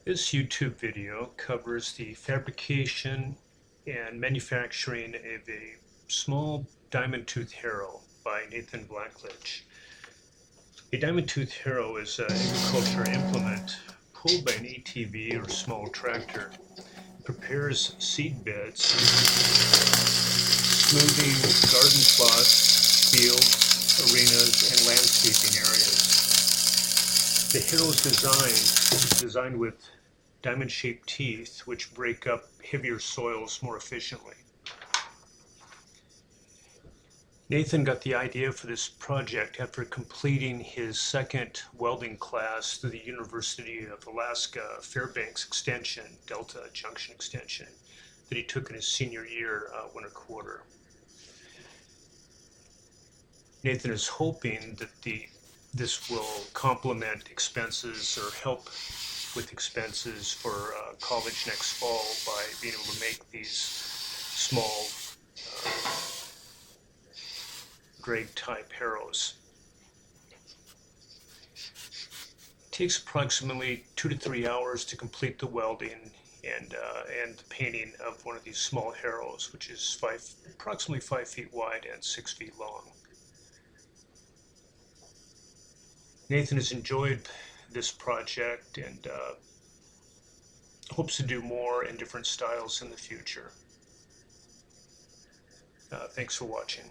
This YouTube video covers the fabrication and manufacturing of a small diamond tooth harrow by Nathan Blackledge. A diamond tooth harrow is an agriculture implement pulled by an ATV or small tractor. It prepares seed beds, smoothing garden plots, fields, arenas, and landscaping areas. The harrow's design is designed with diamond-shaped teeth which break up heavier soils more efficiently. Nathan got the idea for this project after completing his second welding class through the University of Alaska Fairbanks Extension, Delta Junction Extension, that he took in his senior year, winter quarter. Nathan is hoping that this will complement expenses or help with expenses for college next fall by being able to make these small drag type harrows. It takes approximately 2 to 3 hours to complete the welding and the painting of one of these small harrows, which is approximately 5 feet wide and 6 feet long. Nathan has enjoyed this project and hopes to do more in different styles in the future. Thanks for watching.